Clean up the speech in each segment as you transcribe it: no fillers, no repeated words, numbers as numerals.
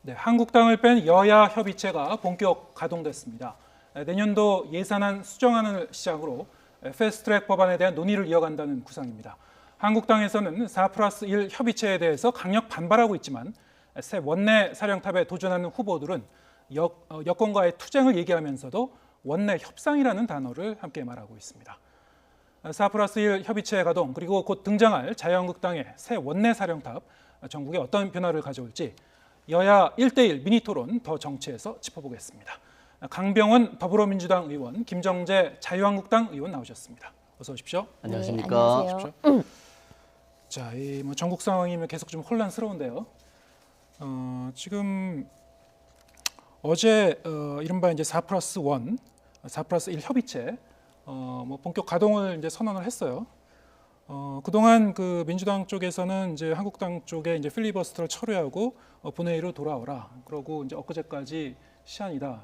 네, 한국당을 뺀 여야 협의체가 본격 가동됐습니다. 내년도 예산안 수정안을 시작으로 패스트트랙 법안에 대한 논의를 이어간다는 구상입니다. 한국당에서는 4+1 협의체에 대해서 강력 반발하고 있지만 새 원내 사령탑에 도전하는 후보들은 여권과의 투쟁을 얘기하면서도 원내 협상이라는 단어를 함께 말하고 있습니다. 4+1 협의체 가동 그리고 곧 등장할 자유한국당의 새 원내 사령탑, 전국에 어떤 변화를 가져올지 여야 1대1 미니토론 더 정치에서 짚어보겠습니다. 강병원 더불어민주당 의원, 김정재 자유한국당 의원 나오셨습니다. 어서 오십시오. 안녕하십니까. 네, 안녕하세요. 자, 이 전국 상황이 계속 좀 혼란스러운데요. 지금 어제 이른바 이제 4+1, 4+1 협의체 본격 가동을 이제 선언을 했어요. 그동안 그 민주당 쪽에서는 이제 한국당 쪽에 이제 필리버스터를 철회하고 본회의로 돌아오라. 그러고 이제 엊그제까지 시한이다.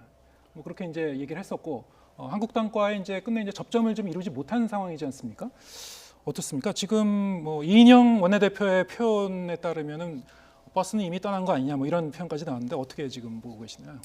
그렇게 이제 얘기를 했었고 한국당과의 이제 끝내 이제 접점을 좀 이루지 못한 상황이지 않습니까? 어떻습니까? 지금 이인영 원내대표의 표현에 따르면은 버스는 이미 떠난 거 아니냐 이런 표현까지 나왔는데 어떻게 지금 보고 계시나요?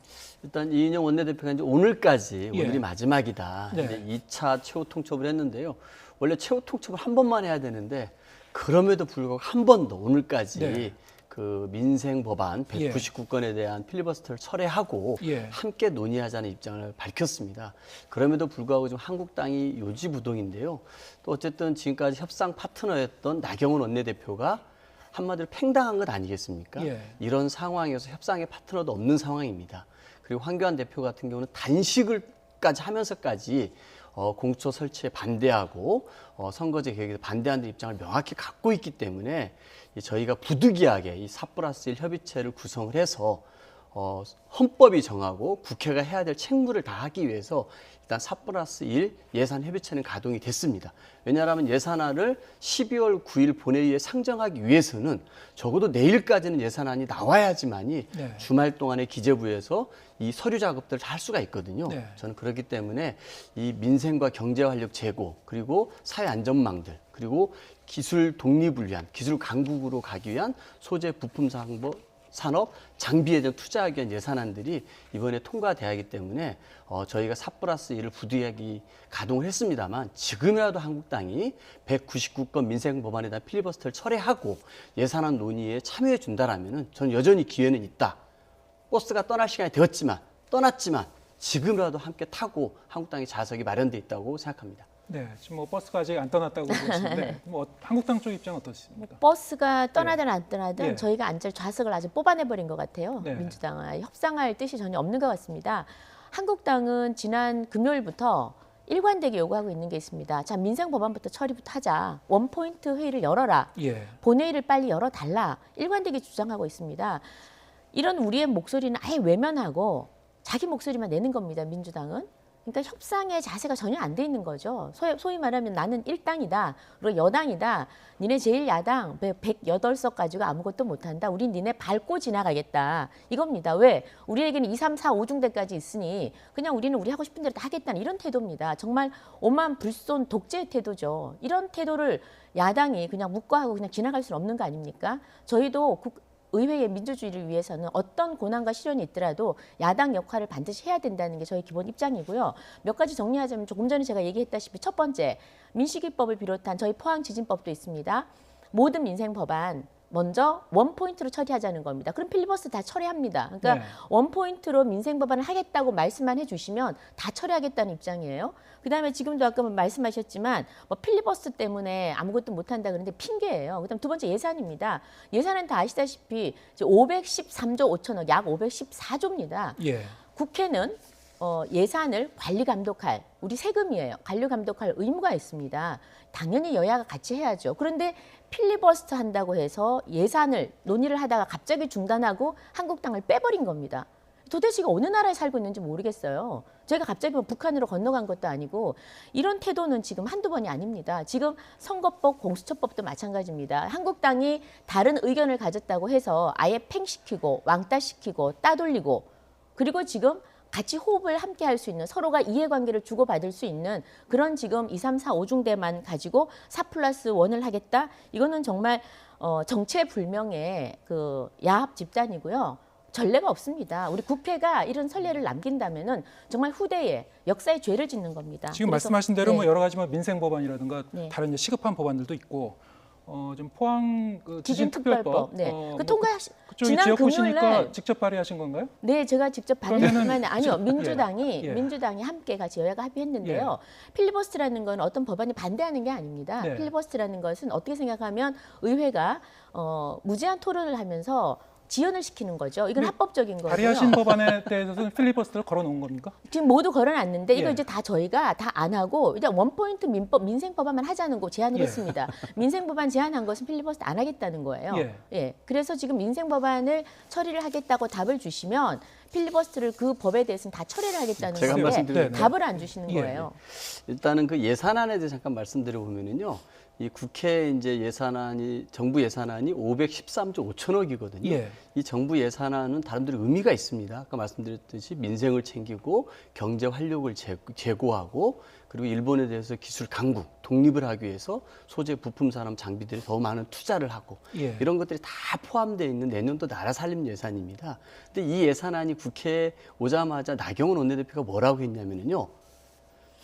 일단 이인영 원내대표가 이제 오늘까지 예. 오늘이 마지막이다. 네. 이제 2차 최후 통첩을 했는데요. 원래 최후 통첩을 한 번만 해야 되는데 그럼에도 불구하고 한 번 더 오늘까지 네. 그 민생 법안 예. 199건에 대한 필리버스터를 철회하고 예. 함께 논의하자는 입장을 밝혔습니다. 그럼에도 불구하고 지금 한국당이 요지부동인데요. 또 어쨌든 지금까지 협상 파트너였던 나경원 원내대표가 한마디로 팽당한 것 아니겠습니까? 예. 이런 상황에서 협상의 파트너도 없는 상황입니다. 그리고 황교안 대표 같은 경우는 단식을까지 하면서까지 공수처 설치에 반대하고 선거제 계획에 반대하는 입장을 명확히 갖고 있기 때문에 저희가 부득이하게 이 4+1 협의체를 구성을 해서 헌법이 정하고 국회가 해야 될 책무를 다하기 위해서 일단 4+1 예산 협의체는 가동이 됐습니다. 왜냐하면 예산안을 12월 9일 본회의에 상정하기 위해서는 적어도 내일까지는 예산안이 나와야지만이 네. 주말 동안에 기재부에서 이 서류 작업들을 다 할 수가 있거든요. 네. 저는 그렇기 때문에 이 민생과 경제 활력 제고 그리고 사회 안전망들 그리고 기술 독립을 위한 기술 강국으로 가기 위한 소재 부품 산업 장비에 대한 투자하기 위한 예산안들이 이번에 통과돼야 하기 때문에 저희가 4+1을 부득이하게 가동을 했습니다만 지금이라도 한국당이 199건 민생 법안에 대한 필리버스터를 철회하고 예산안 논의에 참여해 준다라면은 저는 여전히 기회는 있다. 버스가 떠날 시간이 떠났지만 지금이라도 함께 타고 한국당의 좌석이 마련돼 있다고 생각합니다. 네, 지금 버스가 아직 안 떠났다고 그러시는데 한국당 쪽 입장 어떻습니까? 버스가 떠나든 안 떠나든 예. 저희가 앉을 좌석을 아주 뽑아내버린 것 같아요. 네. 민주당은 협상할 뜻이 전혀 없는 것 같습니다. 한국당은 지난 금요일부터 일관되게 요구하고 있는 게 있습니다. 자, 민생 법안부터 처리부터 하자. 원포인트 회의를 열어라. 예. 본회의를 빨리 열어달라. 일관되게 주장하고 있습니다. 이런 우리의 목소리는 아예 외면하고 자기 목소리만 내는 겁니다. 민주당은. 그러니까 협상의 자세가 전혀 안 돼 있는 거죠. 소위 말하면 나는 일당이다. 그리고 여당이다. 니네 제1야당 108석 가지고 아무것도 못한다. 우린 니네 밟고 지나가겠다. 이겁니다. 왜? 우리에게는 2, 3, 4, 5중대까지 있으니 그냥 우리는 우리 하고 싶은 대로 다 하겠다는 이런 태도입니다. 정말 오만 불손 독재 태도죠. 이런 태도를 야당이 그냥 묵과하고 그냥 지나갈 수는 없는 거 아닙니까? 저희도 의회의 민주주의를 위해서는 어떤 고난과 시련이 있더라도 야당 역할을 반드시 해야 된다는 게 저희 기본 입장이고요. 몇 가지 정리하자면 조금 전에 제가 얘기했다시피 첫 번째, 민식이법을 비롯한 저희 포항지진법도 있습니다. 모든 민생 법안 먼저 원포인트로 처리하자는 겁니다. 그럼 필리버스터 다 처리합니다. 그러니까 네. 원포인트로 민생 법안을 하겠다고 말씀만 해주시면 다 처리하겠다는 입장이에요. 그다음에 지금도 아까 말씀하셨지만 필리버스터 때문에 아무것도 못한다 그러는데 핑계예요. 그다음 두 번째 예산입니다. 예산은 다 아시다시피 513조 5천억, 약 514조입니다. 예. 국회는 예산을 관리 감독할 우리 세금이에요. 관리 감독할 의무가 있습니다. 당연히 여야가 같이 해야죠. 그런데 필리버스터 한다고 해서 예산을 논의를 하다가 갑자기 중단하고 한국당을 빼버린 겁니다. 도대체 이거 어느 나라에 살고 있는지 모르겠어요. 저희가 갑자기 북한으로 건너간 것도 아니고 이런 태도는 지금 한두 번이 아닙니다. 지금 선거법, 공수처법도 마찬가지입니다. 한국당이 다른 의견을 가졌다고 해서 아예 팽시키고 왕따시키고 따돌리고 그리고 지금 같이 호흡을 함께 할 수 있는 서로가 이해관계를 주고받을 수 있는 그런 지금 2, 3, 4, 5중대만 가지고 4+1을 하겠다. 이거는 정말 정체불명의 그 야합 집단이고요. 전례가 없습니다. 우리 국회가 이런 선례를 남긴다면은 정말 후대에 역사의 죄를 짓는 겁니다. 지금 그래서- 말씀하신 대로 네. 뭐 여러 가지 뭐 민생 법안이라든가 네. 다른 이제 시급한 법안들도 있고 좀 포항 그 지진특별법. 지진특별법 네. 뭐 그 통과 그쪽이 지난 지역 금요일 보시니까 날 직접 발의하신 건가요? 네, 제가 직접 그러면은 발의했지만 아니요, 민주당이 예. 민주당이 함께 같이 여야가 합의했는데요. 필리버스트라는 건 어떤 법안이 반대하는 게 아닙니다. 네. 필리버스트라는 것은 어떻게 생각하면 의회가 무제한 토론을 하면서 지연을 시키는 거죠. 이건 근데 합법적인 거고요. 발의하신 법안에 대해서는 필리버스터를 걸어놓은 겁니까? 지금 모두 걸어놨는데 이거 예. 이제 다 저희가 다 안 하고 일단 원포인트 민생 법안만 하자는 거 제안을 예. 했습니다. 민생 법안 제안한 것은 필리버스터 안 하겠다는 거예요. 예. 그래서 지금 민생 법안을 처리를 하겠다고 답을 주시면 필리버스터를 그 법에 대해서는 다 처리를 하겠다는 제가 한 건데 말씀 드리면 답을 안 주시는 예. 거예요. 일단은 그 예산안에 대해서 잠깐 말씀드려 보면은요. 이 국회 이제 예산안이 정부 예산안이 513조 5천억이거든요. 예. 이 정부 예산안은 다른대로 의미가 있습니다. 아까 말씀드렸듯이 민생을 챙기고 경제 활력을 제고하고 그리고 일본에 대해서 기술 강국, 독립을 하기 위해서 소재 부품 산업 장비들이 더 많은 투자를 하고 예. 이런 것들이 다 포함되어 있는 내년도 나라 살림 예산입니다. 근데 이 예산안이 국회에 오자마자 나경원 원내대표가 뭐라고 했냐면요.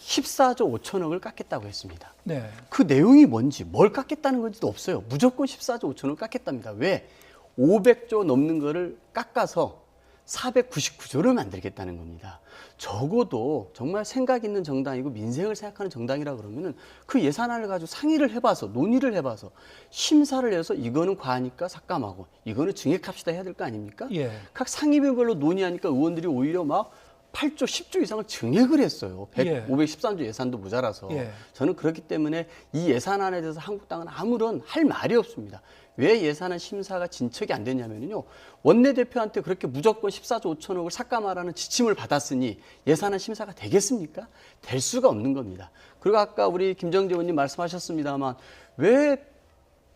14조 5천억을 깎겠다고 했습니다. 네. 그 내용이 뭔지 뭘 깎겠다는 건지도 없어요. 무조건 14조 5천억을 깎겠답니다. 왜? 500조 넘는 거를 깎아서 499조를 만들겠다는 겁니다. 적어도 정말 생각 있는 정당이고 민생을 생각하는 정당이라 그러면은 그 예산안을 가지고 상의를 해봐서 논의를 해봐서 심사를 해서 이거는 과하니까 삭감하고 이거는 증액합시다 해야 될 거 아닙니까? 예. 각 상임위별로 논의하니까 의원들이 오히려 막 8조, 10조 이상을 증액을 했어요. 예. 513조 예산도 모자라서. 예. 저는 그렇기 때문에 이 예산안에 대해서 한국당은 아무런 할 말이 없습니다. 왜 예산안 심사가 진척이 안 됐냐면요. 원내대표한테 그렇게 무조건 14조 5천억을 삭감하라는 지침을 받았으니 예산안 심사가 되겠습니까? 될 수가 없는 겁니다. 그리고 아까 우리 김정재 의원님 말씀하셨습니다만 왜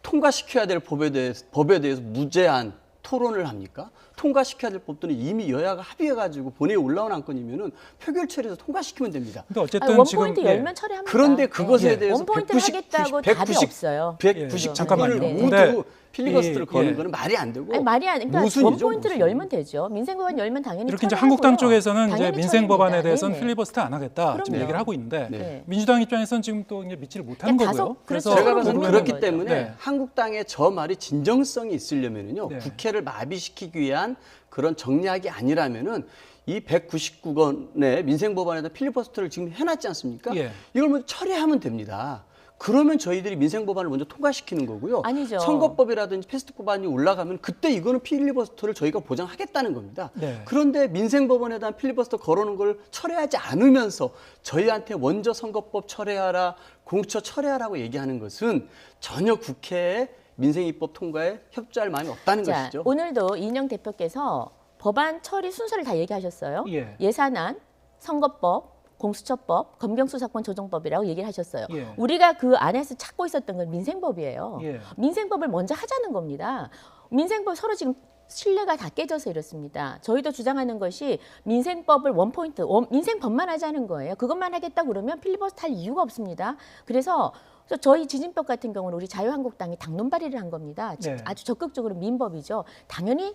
통과시켜야 될 법에 대해서 무제한 토론을 합니까? 통과시켜야 될 법들은 이미 여야가 합의해가지고 본회의에 올라온 안건이면은 표결 처리해서 통과시키면 됩니다. 근데 어쨌든 원포인트 지금 열면 처리합니다. 그런데 그것에 예. 대해서 원포인트를 하겠다고 답이 없어요. 190 잠깐만요. 장관을 근데 모두 필리버스터를 거는 예. 거는 말이 안 되고 아니, 말이 아니니까 모순이죠, 원포인트를 모순. 열면 되죠. 민생법안 열면 당연히 이렇게 이제 처리하고요. 한국당 쪽에서는 이제 당연히 민생 법안에 처리합니다. 대해서는 네네. 필리버스터 안 하겠다 지금 그럼요. 얘기를 하고 있는데 네. 민주당 입장에서는 지금 또 이제 믿지를 못하는 그냥 거고요. 다소- 그렇죠. 제가 서로 봐서는 모르는 그렇기 거죠. 때문에 네. 한국당의 저 말이 진정성이 있으려면은요 네. 국회를 마비시키기 위한 그런 정략이 아니라면은 이 199건의 민생 법안에다 필리버스터를 지금 해놨지 않습니까? 예. 이걸 먼저 처리하면 됩니다. 그러면 저희들이 민생 법안을 먼저 통과시키는 거고요. 아니죠. 선거법이라든지 패스트 법안이 올라가면 그때 이거는 필리버스터를 저희가 보장하겠다는 겁니다. 네. 그런데 민생 법안에 대한 필리버스터 걸어놓은 걸 철회하지 않으면서 저희한테 먼저 선거법 철회하라, 공수처 철회하라고 얘기하는 것은 전혀 국회에 민생 입법 통과에 협조할 마음이 없다는 자, 것이죠. 오늘도 이인영 대표께서 법안 처리 순서를 다 얘기하셨어요. 예. 예산안, 선거법, 공수처법, 검경수사권 조정법이라고 얘기를 하셨어요. 예. 우리가 그 안에서 찾고 있었던 건 민생법이에요. 예. 민생법을 먼저 하자는 겁니다. 민생법 서로 지금 신뢰가 다 깨져서 이렇습니다. 저희도 주장하는 것이 민생법을 원포인트, 민생법만 하자는 거예요. 그것만 하겠다 그러면 필리버스터 할 이유가 없습니다. 그래서 저희 지진법 같은 경우는 우리 자유한국당이 당론 발의를 한 겁니다. 네. 아주 적극적으로 민법이죠. 당연히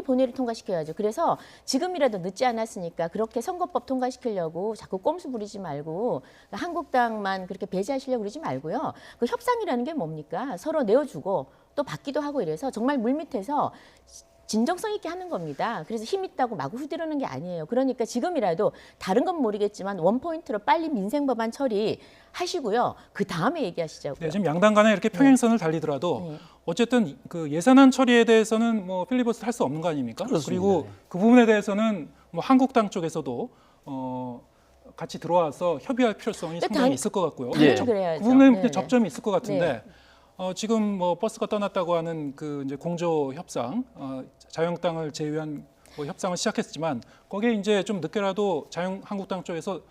본회의를 통과시켜야죠. 그래서 지금이라도 늦지 않았으니까 그렇게 선거법 통과시키려고 자꾸 꼼수 부리지 말고 한국당만 그렇게 배제하시려고 그러지 말고요. 그 협상이라는 게 뭡니까? 서로 내어주고 또 받기도 하고 이래서 정말 물밑에서 진정성 있게 하는 겁니다. 그래서 힘 있다고 마구 후드르는 게 아니에요. 그러니까 지금이라도 다른 건 모르겠지만 원포인트로 빨리 민생법안 처리하시고요. 그 다음에 얘기하시자고요. 네, 지금 양당 간에 이렇게 평행선을 달리더라도 네. 어쨌든 그 예산안 처리에 대해서는 뭐 필리버스터 할 수 없는 거 아닙니까? 그렇습니다. 그리고 네. 그 부분에 대해서는 뭐 한국당 쪽에서도 같이 들어와서 협의할 필요성이 네, 상당히 있을 것 같고요. 당연히 예. 그래야죠. 그 부분에 네네. 접점이 있을 것 같은데 네. 지금 뭐 버스가 떠났다고 하는 그 이제 공조 협상, 자유한국당을 제외한 뭐 협상을 시작했지만 거기에 이제 좀 늦게라도 자유한국당 쪽에서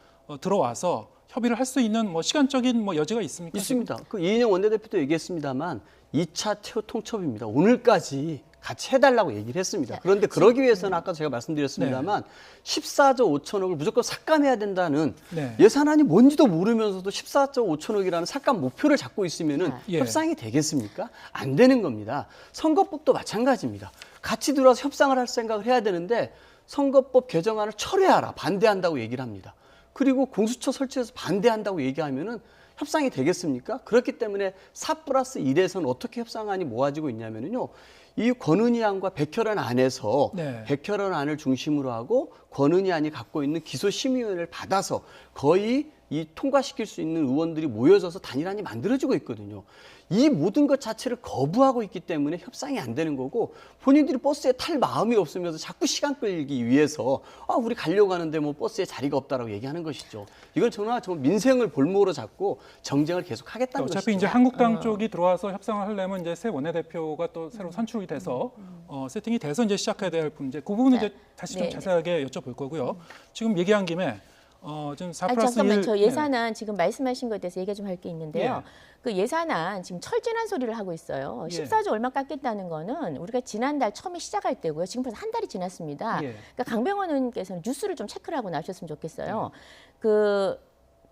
들어와서 협의를 할 수 있는 뭐 시간적인 뭐 여지가 있습니까? 있습니다. 그 이인영 원내대표도 얘기했습니다만 2차 통첩입니다. 오늘까지 같이 해달라고 얘기를 했습니다. 그런데 그러기 위해서는 아까 제가 말씀드렸습니다만 14조 5천억을 무조건 삭감해야 된다는 네. 예산안이 뭔지도 모르면서도 14조 5천억이라는 삭감 목표를 잡고 있으면은 예. 협상이 되겠습니까? 안 되는 겁니다. 선거법도 마찬가지입니다. 같이 들어와서 협상을 할 생각을 해야 되는데 선거법 개정안을 철회하라, 반대한다고 얘기를 합니다. 그리고 공수처 설치해서 반대한다고 얘기하면은 협상이 되겠습니까? 그렇기 때문에 4+1에서는 어떻게 협상안이 모아지고 있냐면요. 이 권은희 안과 백혈안 안에서 네. 백혈안 안을 중심으로 하고 권은희 안이 갖고 있는 기소심의위원회를 받아서 거의 이 통과시킬 수 있는 의원들이 모여져서 단일안이 만들어지고 있거든요. 이 모든 것 자체를 거부하고 있기 때문에 협상이 안 되는 거고 본인들이 버스에 탈 마음이 없으면서 자꾸 시간 끌기 위해서 우리 가려고 하는데 뭐 버스에 자리가 없다라고 얘기하는 것이죠. 이건 정말 민생을 볼모로 잡고 정쟁을 계속하겠다는 것이죠. 어차피 이제 한국당 쪽이 들어와서 협상을 하려면 이제 새 원내대표가 또 새로 선출이 돼서 세팅이 돼서 이제 시작해야 될 문제. 그 부분은 이제 다시 좀 네. 자세하게 여쭤볼 거고요. 지금 얘기한 김에 지금 4+1 잠깐만, 저 예산안 지금 말씀하신 것에 대해서 얘기 좀 할 게 있는데요. 예. 그 예산안 지금 철진한 소리를 하고 있어요. 예. 14조 얼마 깎겠다는 거는 우리가 지난달 처음에 시작할 때고요. 지금 벌써 한 달이 지났습니다. 예. 그러니까 강병원 의원께서는 뉴스를 좀 체크를 하고 나오셨으면 좋겠어요. 그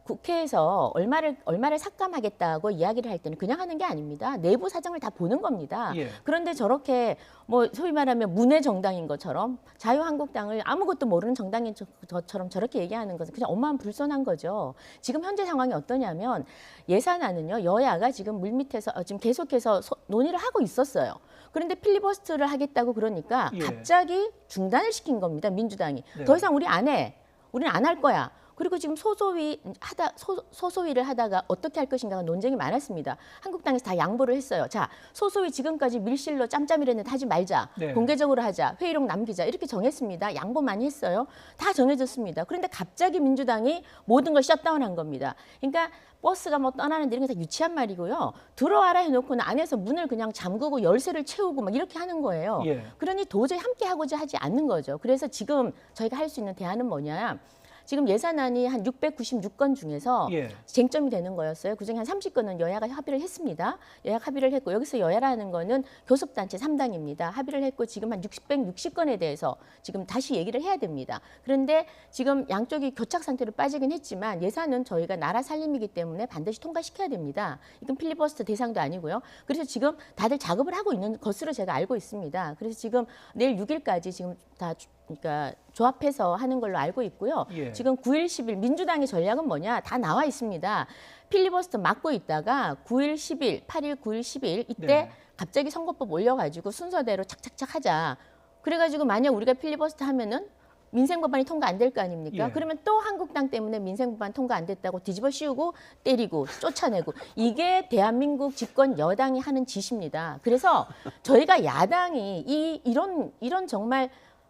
국회에서 얼마를 삭감하겠다고 이야기를 할 때는 그냥 하는 게 아닙니다. 내부 사정을 다 보는 겁니다. 예. 그런데 저렇게 뭐 소위 말하면 문외 정당인 것처럼 자유한국당을 아무것도 모르는 정당인 것처럼 저렇게 얘기하는 것은 그냥 엄마불손한 거죠. 지금 현재 상황이 어떠냐면 예산안은요, 여야가 지금 물밑에서 지금 계속해서 논의를 하고 있었어요. 그런데 필리버스터를 하겠다고 그러니까 예. 갑자기 중단을 시킨 겁니다. 민주당이. 네. 더 이상 우리 안 해. 우리는 안 할 거야. 그리고 지금 소소위를 하다가 어떻게 할 것인가가 논쟁이 많았습니다. 한국당에서 다 양보를 했어요. 자, 소소위 지금까지 밀실로 짬짬이랬는데 하지 말자. 네. 공개적으로 하자. 회의록 남기자. 이렇게 정했습니다. 양보 많이 했어요. 다 정해졌습니다. 그런데 갑자기 민주당이 모든 걸 셧다운한 겁니다. 그러니까 버스가 뭐 떠나는데 이런 게 다 유치한 말이고요. 들어와라 해놓고는 안에서 문을 그냥 잠그고 열쇠를 채우고 막 이렇게 하는 거예요. 예. 그러니 도저히 함께 하고자 하지 않는 거죠. 그래서 지금 저희가 할 수 있는 대안은 뭐냐. 지금 예산안이 한 696건 중에서 예. 쟁점이 되는 거였어요. 그중에 한 30건은 여야가 합의를 했습니다. 여야 합의를 했고 여기서 여야라는 거는 교섭단체 3당입니다. 합의를 했고 지금 한 660건에 대해서 지금 다시 얘기를 해야 됩니다. 그런데 지금 양쪽이 교착 상태로 빠지긴 했지만 예산은 저희가 나라 살림이기 때문에 반드시 통과시켜야 됩니다. 이건 필리버스터 대상도 아니고요. 그래서 지금 다들 작업을 하고 있는 것으로 제가 알고 있습니다. 그래서 지금 내일 6일까지 지금 다 그러니까 조합해서 하는 걸로 알고 있고요. 예. 지금 9일, 10일 민주당의 전략은 뭐냐? 다 나와 있습니다. 필리버스터 막고 있다가 9일, 10일, 8일, 9일, 10일 이때 네. 갑자기 선거법 올려가지고 순서대로 착착착 하자. 그래가지고 만약 우리가 필리버스터 하면은 민생법안이 통과 안 될 거 아닙니까? 예. 그러면 또 한국당 때문에 민생법안 통과 안 됐다고 뒤집어 씌우고 때리고 쫓아내고 이게 대한민국 집권 여당이 하는 짓입니다. 그래서 저희가 야당이 이런 정말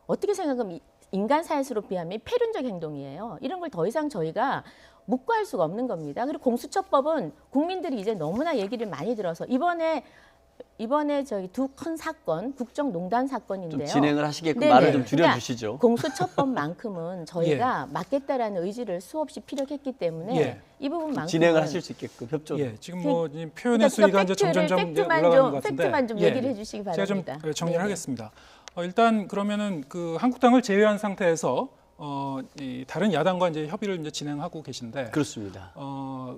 어떻게 생각하면 인간 사회수로 비하면 폐륜적 행동이에요. 이런 걸 더 이상 저희가 묵과할 수가 없는 겁니다. 그리고 공수처법은 국민들이 이제 너무나 얘기를 많이 들어서 이번에 저희 두 큰 사건, 국정농단 사건인데요. 좀 진행을 하시게끔 네네. 말을 좀 그러니까 줄여주시죠. 공수처법만큼은 저희가 막겠다라는 의지를 수없이 피력했기 때문에 예. 이 부분만큼은 진행을 하실 수 있게끔 협조를. 예, 지금 뭐 지금 표현의 수위가 이제 점점점 이제 올라가는 것 같은데 팩트만 좀 얘기를 해주시기 바랍니다. 제가 좀 정리를 네네. 하겠습니다. 일단 그러면은 그 한국당을 제외한 상태에서 이 다른 야당과 이제 협의를 이제 진행하고 계신데 그렇습니다.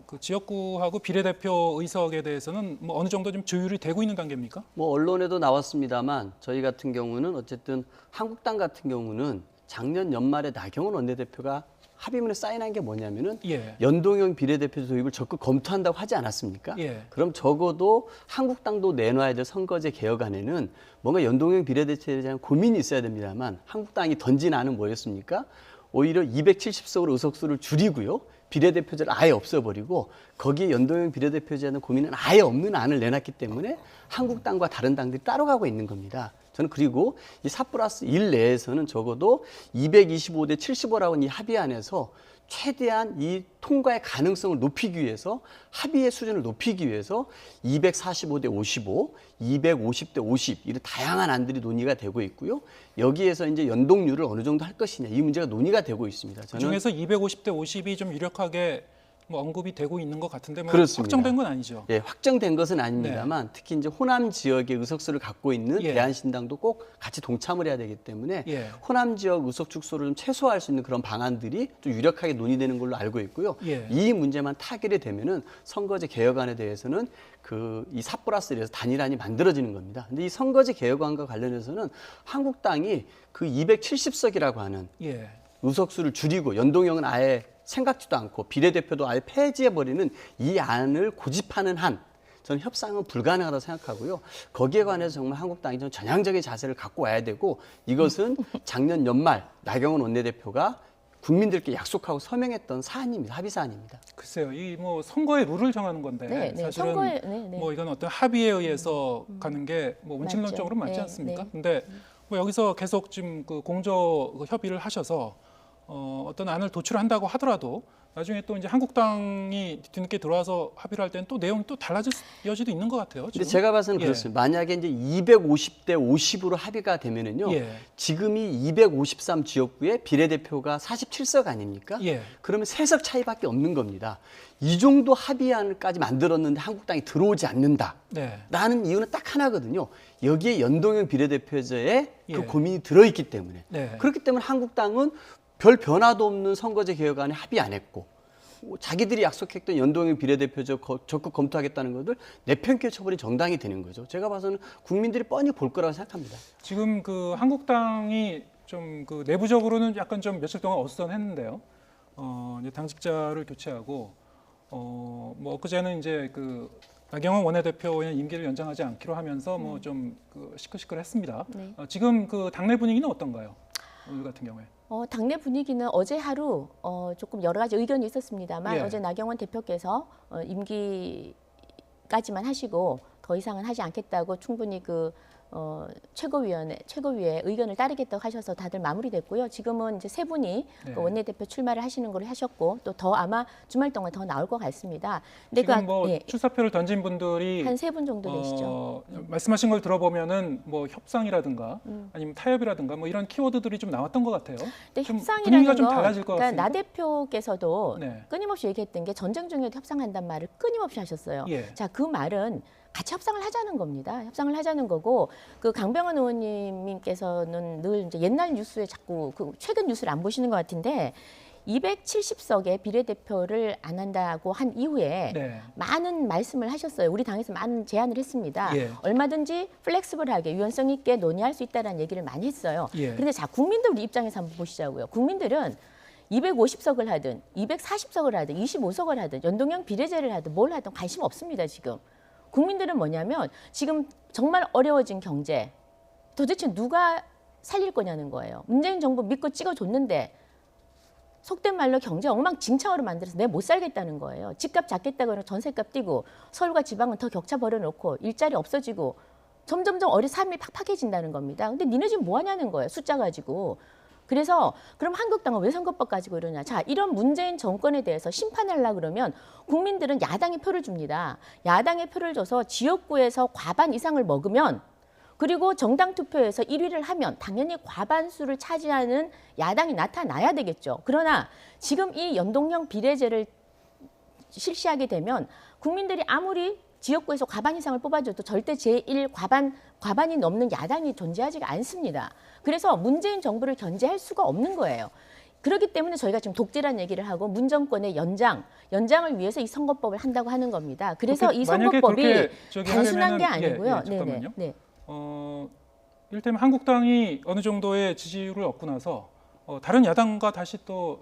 그 지역구하고 비례대표 의석에 대해서는 뭐 어느 정도 좀 조율이 되고 있는 단계입니까? 뭐 언론에도 나왔습니다만 저희 같은 경우는 어쨌든 한국당 같은 경우는 작년 연말에 나경원 원내대표가 합의문에 사인한 게 뭐냐면은 예. 연동형 비례대표 도입을 적극 검토한다고 하지 않았습니까? 예. 그럼 적어도 한국당도 내놔야 될 선거제 개혁안에는 뭔가 연동형 비례대표에 대한 고민이 있어야 됩니다만 한국당이 던진 안은 뭐였습니까? 오히려 270석으로 의석수를 줄이고요. 비례대표제를 아예 없애버리고 거기에 연동형 비례대표제하는 고민은 아예 없는 안을 내놨기 때문에 한국당과 다른 당들이 따라가고 있는 겁니다. 저는 그리고 이 4+1 내에서는 적어도 225대 75라고 이 합의안에서 최대한 이 통과의 가능성을 높이기 위해서 합의의 수준을 높이기 위해서 245대 55, 250대 50 이런 다양한 안들이 논의가 되고 있고요. 여기에서 이제 연동률을 어느 정도 할 것이냐 이 문제가 논의가 되고 있습니다. 그 중에서 250대 50이 좀 유력하게 뭐 언급이 되고 있는 것 같은데 뭐 그렇습니다. 확정된 건 아니죠. 예, 확정된 것은 아닙니다만 특히 이제 호남 지역의 의석수를 갖고 있는 예. 대한신당도 꼭 같이 동참을 해야 되기 때문에 예. 호남 지역 의석 축소를 좀 최소화할 수 있는 그런 방안들이 좀 유력하게 논의되는 걸로 알고 있고요. 예. 이 문제만 타결이 되면은 선거제 개혁안에 대해서는 이 4+1에서 단일안이 만들어지는 겁니다. 근데 이 선거제 개혁안과 관련해서는 한국당이 그 270석이라고 하는 예. 의석수를 줄이고 연동형은 아예 생각지도 않고 비례대표도 아예 폐지해버리는 이 안을 고집하는 한 저는 협상은 불가능하다고 생각하고요. 거기에 관해서 정말 한국당이 좀 전향적인 자세를 갖고 와야 되고 이것은 작년 연말 나경원 원내대표가 국민들께 약속하고 서명했던 사안입니다. 합의 사안입니다. 글쎄요, 이 뭐 선거의 룰을 정하는 건데 네, 네. 사실은 선거에, 네, 네. 뭐 이건 어떤 합의에 의해서 가는 게 뭐 원칙론적으로 맞죠. 맞지 네, 않습니까? 네. 근데 뭐 여기서 계속 지금 그 공조 협의를 하셔서 어떤 안을 도출한다고 하더라도 나중에 또 이제 한국당이 뒤늦게 들어와서 합의를 할 때는 또 내용이 또 달라질 여지도 있는 것 같아요. 근데 지금. 제가 봐서는 예. 그렇습니다. 만약에 이제 250대 50으로 합의가 되면은요. 예. 지금이 253 지역구에 비례대표가 47석 아닙니까? 예. 그러면 3석 차이밖에 없는 겁니다. 이 정도 합의안까지 만들었는데 한국당이 들어오지 않는다. 네. 라는 이유는 딱 하나거든요. 여기에 연동형 비례대표제에 예. 그 고민이 들어있기 때문에. 네. 그렇기 때문에 한국당은 별 변화도 없는 선거제 개혁안에 합의 안 했고 자기들이 약속했던 연동형 비례대표제 적극 검토하겠다는 것을 내팽개 쳐버린 정당이 되는 거죠. 제가 봐서는 국민들이 뻔히 볼 거라고 생각합니다. 지금 그 한국당이 좀 그 내부적으로는 약간 좀 며칠 동안 어수선했는데요. 이제 당직자를 교체하고 뭐 엊그제는 이제 그 나경원 원내대표의 임기를 연장하지 않기로 하면서 뭐 좀 그 시끌시끌했습니다. 네. 지금 그 당내 분위기는 어떤가요? 오늘 같은 경우에. 당내 분위기는 어제 하루 조금 여러 가지 의견이 있었습니다만 예. 어제 나경원 대표께서 임기까지만 하시고 더 이상은 하지 않겠다고 충분히 그 최고위의 의견을 따르겠다고 하셔서 다들 마무리됐고요. 지금은 이제 세 분이 네. 그 원내대표 출마를 하시는 걸로 하셨고 또 더 아마 주말 동안 더 나올 것 같습니다. 근데 지금 뭐 예, 출사표를 던진 분들이 한 세 분 정도 되시죠. 말씀하신 걸 들어보면은 뭐 협상이라든가 아니면 타협이라든가 뭐 이런 키워드들이 좀 나왔던 것 같아요. 근데 좀 협상이라는 분위기가 좀 건 달라질 것 그러니까 같습니다. 나 대표께서도 네. 끊임없이 얘기했던 게 전쟁 중에도 협상한다는 말을 끊임없이 하셨어요. 예. 자, 그 말은 같이 협상을 하자는 겁니다. 협상을 하자는 거고 그 강병원 의원님께서는 늘 이제 옛날 뉴스에 자꾸 그 최근 뉴스를 안 보시는 것 같은데 270석의 비례대표를 안 한다고 한 이후에 네. 많은 말씀을 하셨어요. 우리 당에서 많은 제안을 했습니다. 예. 얼마든지 플렉스블하게 유연성 있게 논의할 수 있다는 얘기를 많이 했어요. 예. 그런데 자 국민들 입장에서 한번 보시자고요. 국민들은 250석을 하든 240석을 하든 25석을 하든 연동형 비례제를 하든 뭘 하든 관심 없습니다. 지금. 국민들은 뭐냐면 지금 정말 어려워진 경제 도대체 누가 살릴 거냐는 거예요. 문재인 정부 믿고 찍어줬는데 속된 말로 경제 엉망진창으로 만들어서 내가 못 살겠다는 거예요. 집값 잡겠다고 하면 전세값 뛰고 서울과 지방은 더 격차 벌여놓고 일자리 없어지고 점점점 삶이 팍팍해진다는 겁니다. 근데 니네 지금 뭐 하냐는 거예요. 숫자 가지고. 그래서 그럼 한국당은 왜 선거법 가지고 이러냐. 자, 이런 문재인 정권에 대해서 심판하려고 그러면 국민들은 야당에 표를 줍니다. 야당에 표를 줘서 지역구에서 과반 이상을 먹으면 그리고 정당 투표에서 1위를 하면 당연히 과반수를 차지하는 야당이 나타나야 되겠죠. 그러나 지금 이 연동형 비례제를 실시하게 되면 국민들이 아무리 지역구에서 과반 이상을 뽑아줘도 절대 제1 과반이 넘는 야당이 존재하지가 않습니다. 그래서 문재인 정부를 견제할 수가 없는 거예요. 그렇기 때문에 저희가 지금 독재란 얘기를 하고 문 정권의 연장을 위해서 이 선거법을 한다고 하는 겁니다. 그래서 이 선거법이 단순한 게 아니고요. 잠깐만요. 네. 이를테면 한국당이 어느 정도의 지지율을 얻고 나서 다른 야당과 다시 또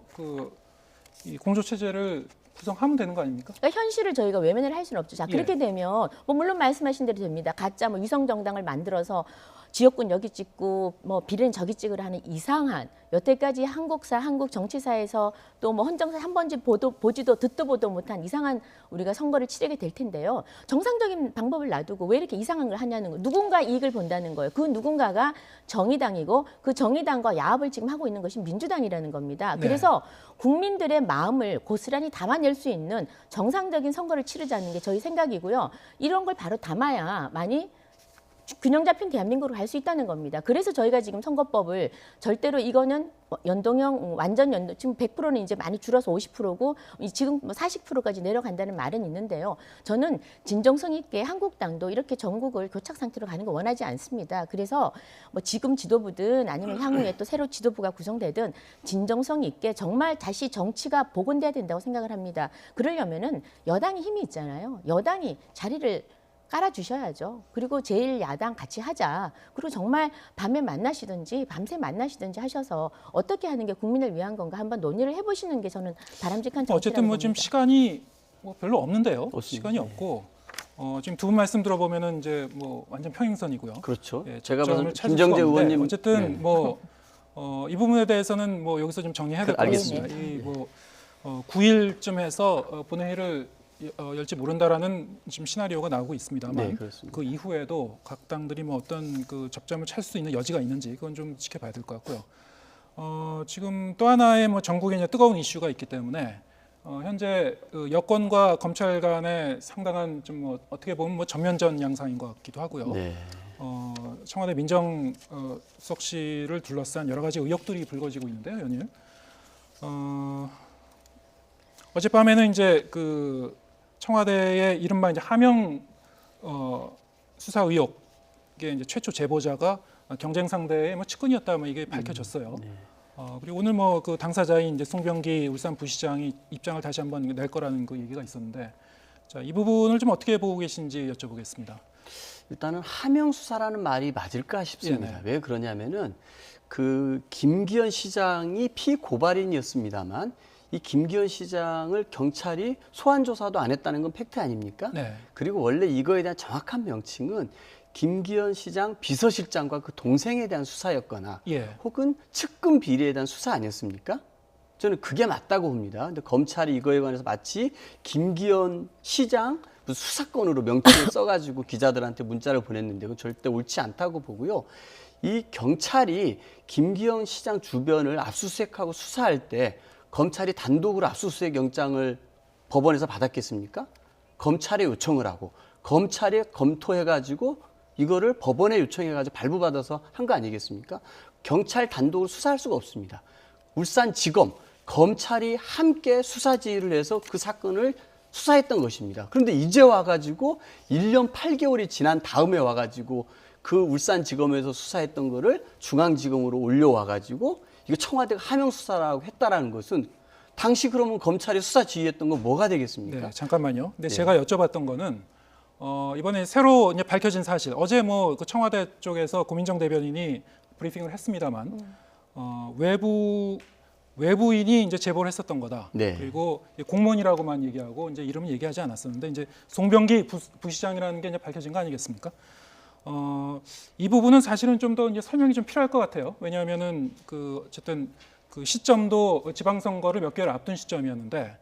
이 공조 체제를 구성하면 되는 거 아닙니까? 그러니까 현실을 저희가 외면을 할 수는 없죠. 자, 그렇게 되면 뭐 물론 말씀하신 대로 됩니다. 가짜 뭐 위성 정당을 만들어서 지역군 여기 찍고 뭐 비례는 저기 찍으라 하는 이상한 여태까지 한국 정치사에서 또 뭐 헌정사 한 번쯤 보지도 듣도 보도 못한 이상한 우리가 선거를 치르게 될 텐데요. 정상적인 방법을 놔두고 왜 이렇게 이상한 걸 하냐는 거예요. 누군가 이익을 본다는 거예요. 그 누군가가 정의당이고 그 정의당과 야합을 지금 하고 있는 것이 민주당이라는 겁니다. 네. 그래서 국민들의 마음을 고스란히 담아낼 수 있는 정상적인 선거를 치르자는 게 저희 생각이고요. 이런 걸 바로 담아야 많이 균형 잡힌 대한민국으로 갈 수 있다는 겁니다. 그래서 저희가 지금 선거법을 절대로 이거는 연동형 완전 연동 지금 100%는 이제 많이 줄어서 50%고 지금 40%까지 내려간다는 말은 있는데요. 저는 진정성 있게 한국당도 이렇게 전국을 교착 상태로 가는 거 원하지 않습니다. 그래서 뭐 지금 지도부든 아니면 향후에 또 새로 지도부가 구성되든 진정성 있게 정말 다시 정치가 복원돼야 된다고 생각을 합니다. 그러려면은 여당이 힘이 있잖아요. 여당이 자리를 깔아주셔야죠. 그리고 제일 야당 같이 하자. 그리고 정말 밤에 만나시든지 밤새 만나시든지 하셔서 어떻게 하는 게 국민을 위한 건가 한번 논의를 해보시는 게 저는 바람직한 정치라고 어쨌든 뭐 지금 봅니다. 시간이 뭐 별로 없는데요. 없습니다. 시간이 없고 지금 두 분 말씀 들어보면은 이제 뭐 완전 평행선이고요. 그렇죠. 예, 제가 접점을 봐서 찾을 김정재 수가 없는데 의원님 어쨌든 네. 뭐 이 부분에 대해서는 뭐 여기서 좀 정리해야 될 것 알겠습니다. 같습니다. 이뭐 9일쯤 해서 본회의를 열지 모른다라는 지금 시나리오가 나오고 있습니다만 네, 그렇습니다. 그 이후에도 각 당들이 뭐 어떤 그 접점을 찾을 수 있는 여지가 있는지 그건 좀 지켜봐야 될 것 같고요. 지금 또 하나의 뭐 전국에 이제 뜨거운 이슈가 있기 때문에 현재 그 여권과 검찰 간의 상당한 좀 뭐 어떻게 보면 뭐 전면전 양상인 것 같기도 하고요. 네. 청와대 민정수석실을 둘러싼 여러 가지 의혹들이 불거지고 있는데요, 연일. 어젯밤에는 이제 그 청와대의 이른바 이제 하명 수사 의혹의 이제 최초 제보자가 경쟁 상대의 뭐 측근이었다, 뭐 이게 밝혀졌어요. 네. 그리고 오늘 뭐 그 당사자인 이제 송병기 울산 부시장이 입장을 다시 한번 낼 거라는 그 얘기가 있었는데, 자, 이 부분을 좀 어떻게 보고 계신지 여쭤보겠습니다. 일단은 하명 수사라는 말이 맞을까 싶습니다. 예, 네. 왜 그러냐면은 그 김기현 시장이 피고발인이었습니다만 이 김기현 시장을 경찰이 소환 조사도 안 했다는 건 팩트 아닙니까? 네. 그리고 원래 이거에 대한 정확한 명칭은 김기현 시장 비서실장과 그 동생에 대한 수사였거나 예. 혹은 측근 비리에 대한 수사 아니었습니까? 저는 그게 맞다고 봅니다. 근데 검찰이 이거에 관해서 마치 김기현 시장 무슨 수사권으로 명칭을 써가지고 기자들한테 문자를 보냈는데 그건 절대 옳지 않다고 보고요. 이 경찰이 김기현 시장 주변을 압수수색하고 수사할 때 검찰이 단독으로 압수수색 영장을 법원에서 받았겠습니까? 검찰에 요청을 하고 검찰이 검토해가지고 이거를 법원에 요청해가지고 발부받아서 한 거 아니겠습니까? 경찰 단독으로 수사할 수가 없습니다. 울산지검, 검찰이 함께 수사 지휘를 해서 그 사건을 수사했던 것입니다. 그런데 이제 와가지고 1년 8개월이 지난 다음에 와가지고 그 울산지검에서 수사했던 거를 중앙지검으로 올려와가지고 이거 청와대가 하명 수사라고 했다라는 것은 당시 그러면 검찰이 수사 지휘했던 건 뭐가 되겠습니까? 네, 잠깐만요. 근데 네. 제가 여쭤봤던 거는 이번에 새로 이제 밝혀진 사실, 어제 뭐 그 청와대 쪽에서 고민정 대변인이 브리핑을 했습니다만 외부인이 이제 제보를 했었던 거다. 네. 그리고 공무원이라고만 얘기하고 이제 이름은 얘기하지 않았었는데 이제 송병기 부시장이라는 게 이제 밝혀진 거 아니겠습니까? 이 부분은 사실은 좀 더 이제 설명이 좀 필요할 것 같아요. 왜냐하면은 그 어쨌든 그 시점도 지방선거를 몇 개월 앞둔 시점이었는데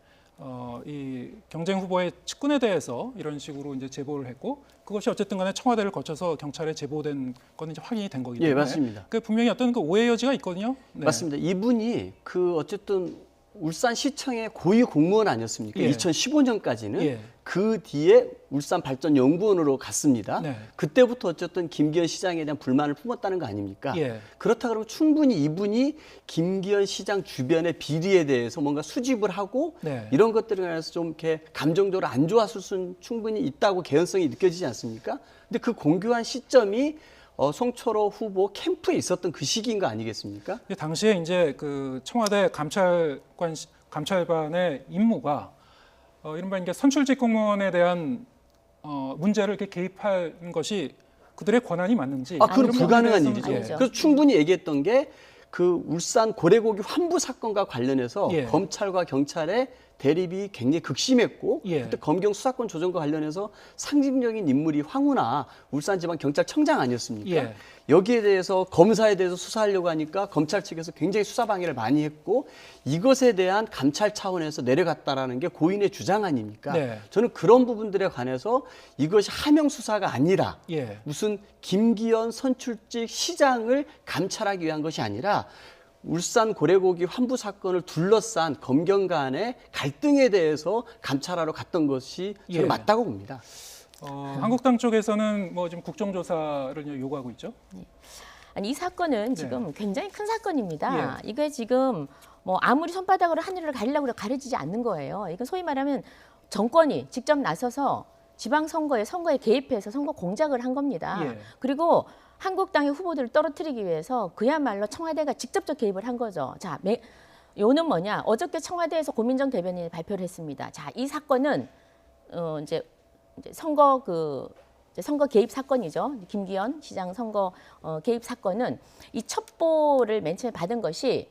이 경쟁 후보의 측근에 대해서 이런 식으로 이제 제보를 했고 그것이 어쨌든 간에 청와대를 거쳐서 경찰에 제보된 건 이제 확인이 된 거기 때문에 예, 맞습니다. 그 분명히 어떤 그 오해 여지가 있거든요. 네. 맞습니다. 이분이 그 어쨌든 울산시청의 고위 공무원 아니었습니까? 예. 2015년까지는 예. 그 뒤에 울산발전연구원으로 갔습니다. 네. 그때부터 어쨌든 김기현 시장에 대한 불만을 품었다는 거 아닙니까? 예. 그렇다 그러면 충분히 이분이 김기현 시장 주변의 비리에 대해서 뭔가 수집을 하고 네. 이런 것들에 관해서 좀 이렇게 감정적으로 안 좋았을 수는 충분히 있다고 개연성이 느껴지지 않습니까? 근데 그 공교한 시점이 송철호 후보 캠프에 있었던 그 시기인 거 아니겠습니까? 근데 당시에 이제 그 청와대 감찰반의 임무가 이른바 이제 선출직 공무원에 대한 문제를 이렇게 개입하는 것이 그들의 권한이 맞는지 그건 이런 불가능한 부분에 일이죠. 대해서는 아니죠. 그래서 충분히 얘기했던 게 그 울산 고래고기 환부 사건과 관련해서 예. 검찰과 경찰의 대립이 굉장히 극심했고 예. 그때 검경 수사권 조정과 관련해서 상징적인 인물이 황운하 울산지방경찰청장 아니었습니까? 예. 여기에 대해서 검사에 대해서 수사하려고 하니까 검찰 측에서 굉장히 수사 방해를 많이 했고 이것에 대한 감찰 차원에서 내려갔다라는 게 고인의 주장 아닙니까? 네. 저는 그런 부분들에 관해서 이것이 하명 수사가 아니라 예. 무슨 김기현 선출직 시장을 감찰하기 위한 것이 아니라 울산 고래고기 환부 사건을 둘러싼 검경 간의 갈등에 대해서 감찰하러 갔던 것이 저는 예. 맞다고 봅니다. 한국당 쪽에서는 뭐 지금 국정조사를 요구하고 있죠. 아니 이 사건은 지금 굉장히 큰 사건입니다. 이게 지금 뭐 아무리 손바닥으로 하늘을 가리려고 가려지지 않는 거예요. 이건 소위 말하면 정권이 직접 나서서 지방선거에 개입해서 선거 공작을 한 겁니다. 그리고 한국당의 후보들을 떨어뜨리기 위해서 그야말로 청와대가 직접적 개입을 한 거죠. 자, 요는 뭐냐? 어저께 청와대에서 고민정 대변인이 발표를 했습니다. 자, 이 사건은 이제 선거 개입 사건이죠. 김기현 시장 선거 개입 사건은 이 첩보를 맨 처음에 받은 것이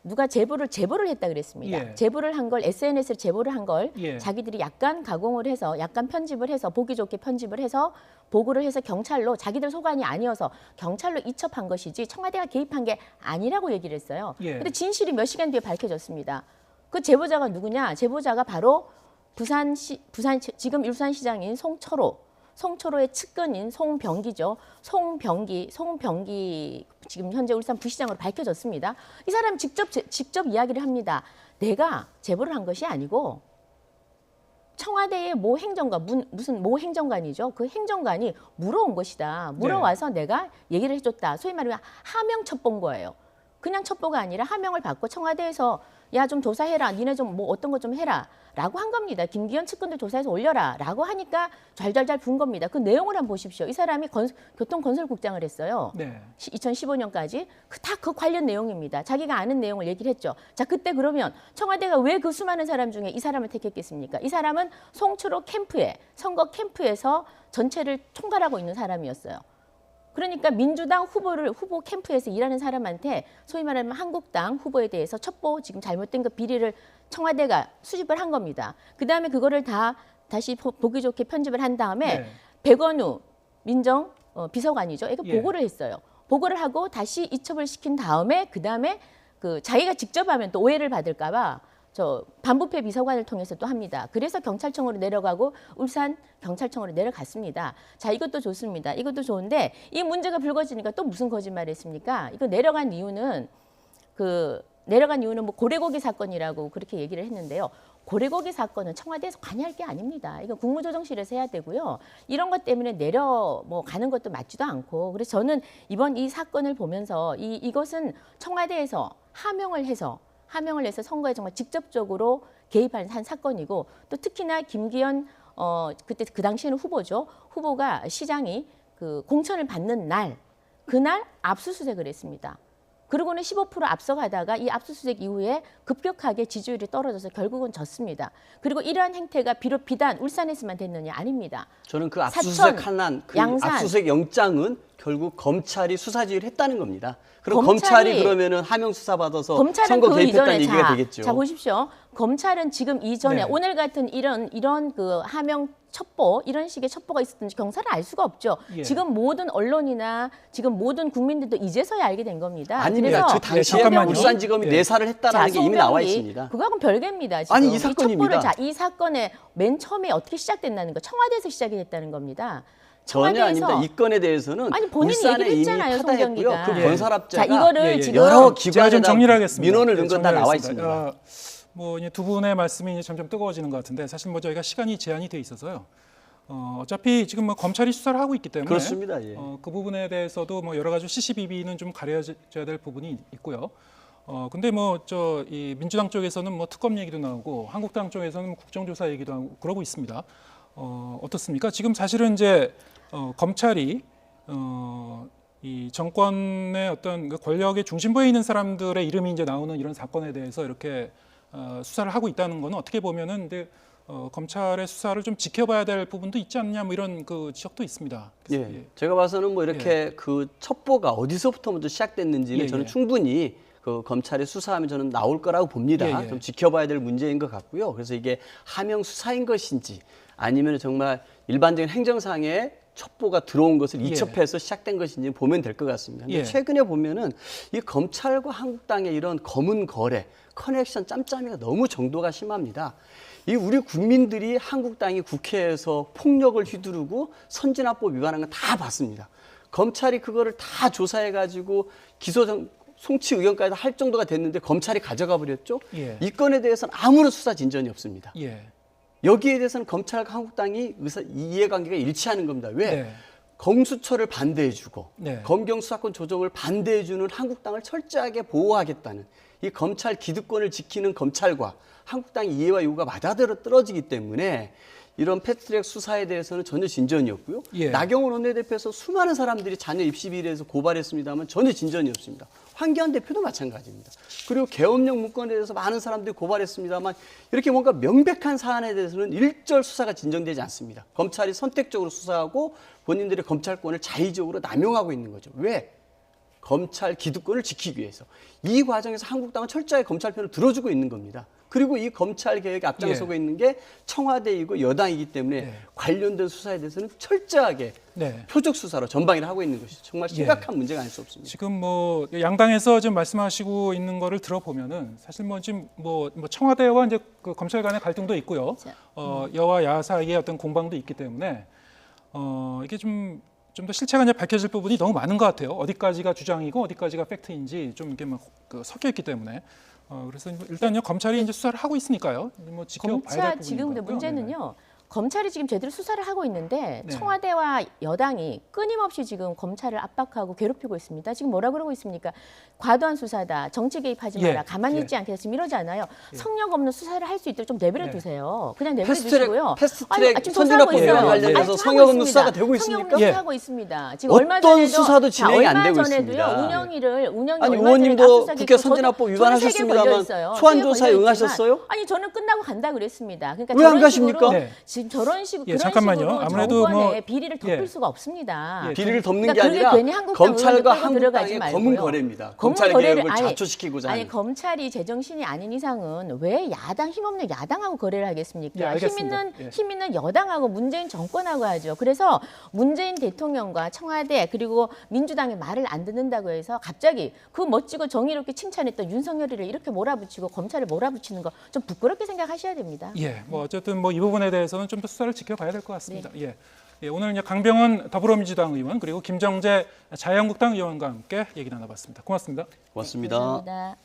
누가 제보를 했다 그랬습니다. 제보를 한 걸 SNS에 제보를 한 걸 자기들이 약간 가공을 해서 약간 편집을 해서 보기 좋게 편집을 해서 보고를 해서 경찰로 자기들 소관이 아니어서 경찰로 이첩한 것이지 청와대가 개입한 게 아니라고 얘기를 했어요. 근데 진실이 몇 시간 뒤에 밝혀졌습니다. 그 제보자가 누구냐? 제보자가 바로 지금 울산시장인 송철호의 측근인 송병기죠. 송병기 지금 현재 울산 부시장으로 밝혀졌습니다. 이 사람 직접 이야기를 합니다. 내가 제보를 한 것이 아니고 청와대의 모 행정관, 무슨 모 행정관이죠. 그 행정관이 물어온 것이다. 물어와서 내가 얘기를 해줬다. 소위 말하면 하명 첩보인 거예요. 그냥 첩보가 아니라 하명을 받고 청와대에서 야 좀 조사해라. 니네 좀 뭐 어떤 거 좀 해라. 라고 한 겁니다. 김기현 측근들 조사해서 올려라. 라고 하니까 잘잘잘 분 겁니다. 그 내용을 한번 보십시오. 이 사람이 교통건설국장을 했어요. 2015년까지. 다 그 관련 내용입니다. 자기가 아는 내용을 얘기를 했죠. 자, 그때 그러면 청와대가 왜 그 수많은 사람 중에 이 사람을 택했겠습니까? 이 사람은 송철호 선거 캠프에서 전체를 총괄하고 있는 사람이었어요. 그러니까 민주당 후보 캠프에서 일하는 사람한테 소위 말하면 한국당 후보에 대해서 첩보 지금 잘못된 그 비리를 청와대가 수집을 한 겁니다. 그다음에 그거를 다시 보기 좋게 편집을 한 다음에 백원우 민정 비서관이죠. 이거 보고를 했어요. 보고를 하고 다시 이첩을 시킨 다음에 그다음에 그 자기가 직접 하면 또 오해를 받을까 봐 반부패 비서관을 통해서 또 합니다. 그래서 경찰청으로 내려가고 울산 경찰청으로 내려갔습니다. 자, 이것도 좋습니다. 이것도 좋은데 이 문제가 불거지니까 또 무슨 거짓말을 했습니까? 이거 내려간 이유는 뭐 고래고기 사건이라고 그렇게 얘기를 했는데요. 고래고기 사건은 청와대에서 관여할 게 아닙니다. 이거 국무조정실에서 해야 되고요. 이런 것 때문에 가는 것도 맞지도 않고. 그래서 저는 이번 이 사건을 보면서 이것은 청와대에서 하명을 해서 선거에 정말 직접적으로 개입한 한 사건이고 또 특히나 김기현 그때 그 당시에는 후보가 시장이 그 공천을 받는 그날 압수수색을 했습니다. 그러고는 15% 앞서가다가 이 압수수색 이후에 급격하게 지지율이 떨어져서 결국은 졌습니다. 그리고 이러한 행태가 비단 울산에서만 됐느냐? 아닙니다. 저는 그 압수수색 압수수색 영장은 결국 검찰이 수사 지휘를 했다는 겁니다. 그럼 검찰이 그러면은 하명 수사 받아서 선거 개입했다는 얘기가 되겠죠. 자 보십시오. 검찰은 지금 이전에 오늘 같은 이런 그 하명 첩보 이런 식의 첩보가 있었든지 경찰은 알 수가 없죠. 지금 모든 언론이나 지금 모든 국민들도 이제서야 알게 된 겁니다. 아닙니다. 그 당시에 울산지검이 내사를 했다는 게 이미 나와 있습니다. 그거하고는 별개입니다. 지금. 아니 이 사건입니다. 이 사건의 맨 처음에 어떻게 시작됐다는 거 청와대에서 시작이 됐다는 겁니다. 전혀 아닙니다. 이 건에 대해서는 울산에 이미 파다했고요. 그 건설업자가 이거를 지금 여러 기관에 민원을 넣은 건 다 나와 있습니다. 두 분의 말씀이 점점 뜨거워지는 것 같은데 사실 저희가 시간이 제한이 돼 있어서요. 어차피 지금 검찰이 수사를 하고 있기 때문에 그렇습니다. 그 부분에 대해서도 여러 가지 시시비비는 좀 가려져야 될 부분이 있고요. 근데 이 민주당 쪽에서는 특검 얘기도 나오고 한국당 쪽에서는 국정조사 얘기도 하고 그러고 있습니다. 어떻습니까? 지금 사실은 이제 검찰이 이 정권의 어떤 권력의 중심부에 있는 사람들의 이름이 이제 나오는 이런 사건에 대해서 이렇게 수사를 하고 있다는 거는 어떻게 보면은 근데 검찰의 수사를 좀 지켜봐야 될 부분도 있지 않냐 이런 그 지적도 있습니다. 제가 봐서는 이렇게 그 첩보가 어디서부터 먼저 시작됐는지는 저는 충분히 그 검찰의 수사하면 저는 나올 거라고 봅니다. 좀 지켜봐야 될 문제인 것 같고요. 그래서 이게 하명 수사인 것인지 아니면 정말 일반적인 행정상의 첩보가 들어온 것을 이첩해서 시작된 것인지 보면 될 것 같습니다. 근데 최근에 보면은 이 검찰과 한국당의 이런 검은 거래, 커넥션 짬짬이가 너무 정도가 심합니다. 이 우리 국민들이 한국당이 국회에서 폭력을 휘두르고 선진화법 위반한 건 다 봤습니다. 검찰이 그거를 다 조사해가지고 송치 의견까지 할 정도가 됐는데 검찰이 가져가 버렸죠. 이 건에 대해서는 아무런 수사 진전이 없습니다. 여기에 대해서는 검찰과 한국당이 이해관계가 일치하는 겁니다. 왜? 네. 공수처를 반대해주고 네. 검경 수사권 조정을 반대해주는 한국당을 철저하게 보호하겠다는 이 검찰 기득권을 지키는 검찰과 한국당의 이해와 요구가 맞아떨어지기 때문에 이런 패스트트랙 수사에 대해서는 전혀 진전이 없고요. 예. 나경원 원내대표에서 수많은 사람들이 자녀 입시 비리에서 고발했습니다만 전혀 진전이 없습니다. 황교안 대표도 마찬가지입니다. 그리고 계엄령 문건에 대해서 많은 사람들이 고발했습니다만 이렇게 뭔가 명백한 사안에 대해서는 일절 수사가 진정되지 않습니다. 검찰이 선택적으로 수사하고 본인들의 검찰권을 자의적으로 남용하고 있는 거죠. 왜? 검찰 기득권을 지키기 위해서. 이 과정에서 한국당은 철저하게 검찰 편을 들어주고 있는 겁니다. 그리고 이 검찰 개혁에 앞장서고 있는 게 청와대이고 여당이기 때문에 관련된 수사에 대해서는 철저하게 표적 수사로 전방위를 하고 있는 것이 정말 심각한 문제가 아닐 수 없습니다. 지금 뭐 양당에서 지금 말씀하시고 있는 거를 들어보면은 사실 뭐 지금 뭐 청와대와 이제 그 검찰 간의 갈등도 있고요. 여와 야 사이의 어떤 공방도 있기 때문에 이게 좀 더 실체가 이제 밝혀질 부분이 너무 많은 것 같아요. 어디까지가 주장이고 어디까지가 팩트인지 좀 이게 막 섞여 있기 때문에. 그래서 일단요 검찰이 이제 수사를 하고 있으니까요. 뭐 지켜봐야 될 검찰 부분인 지금 것 같고요. 문제는요. 검찰이 지금 제대로 수사를 하고 있는데 네. 청와대와 여당이 끊임없이 지금 검찰을 압박하고 괴롭히고 있습니다. 지금 뭐라 그러고 있습니까? 과도한 수사다. 정치 개입하지 마라. 가만히 있지 않겠다. 지금 이러잖아요. 성역 없는 수사를 할 수 있도록 좀 내버려 두세요. 그냥 내버려 두시고요. 패스트트랙 지금 선진화법 조사하고 있어요. 관련해서 성역 없는 수사가 되고 성역 있습니까? 없는 수사하고 있습니다. 지금 어떤 얼마 전에도 수사도 진행이 안 되고 있습니다. 운영이 아니 얼마 의원님도 전에 압수수색이 국회 있고 선진화법 저는 위반하셨습니다만 세개 걸려 소환 있어요. 조사에 세개 응하셨어요? 아니 저는 끝나고 간다 그랬습니다. 그러니까 왜 안 저런 가십니까? 식으로 네. 지금 저런 식으로 예, 그런 잠깐만요. 식으로 아무래도 정권의 뭐- 비리를 덮을 예. 수가 없습니다. 비리를 덮는 게 그러니까 그게 아니라 괜히 한국당 검찰과 의원들 끌고 들어가지 한국당의 말고요. 검은 거래입니다. 검은 검찰 거래를- 개혁을 아니, 자초시키고자 하는. 아니 검찰이 제정신이 아닌 이상은 왜 힘없는 야당하고 거래를 하겠습니까? 예, 알겠습니다. 힘 있는 여당하고 문재인 정권하고 하죠. 그래서 문재인 대통령과 청와대 그리고 민주당의 말을 안 듣는다고 해서 갑자기 그 멋지고 정의롭게 칭찬했던 윤석열이를 이렇게 몰아붙이고 검찰을 몰아붙이는 거 좀 부끄럽게 생각하셔야 됩니다. 예, 뭐 어쨌든 뭐 이 부분에 대해서는 좀 더 수사를 지켜봐야 될 것 같습니다. 예. 예, 오늘 이제 강병원 더불어민주당 의원 그리고 김정재 자유한국당 의원과 함께 얘기 나눠봤습니다. 고맙습니다. 고맙습니다. 감사합니다.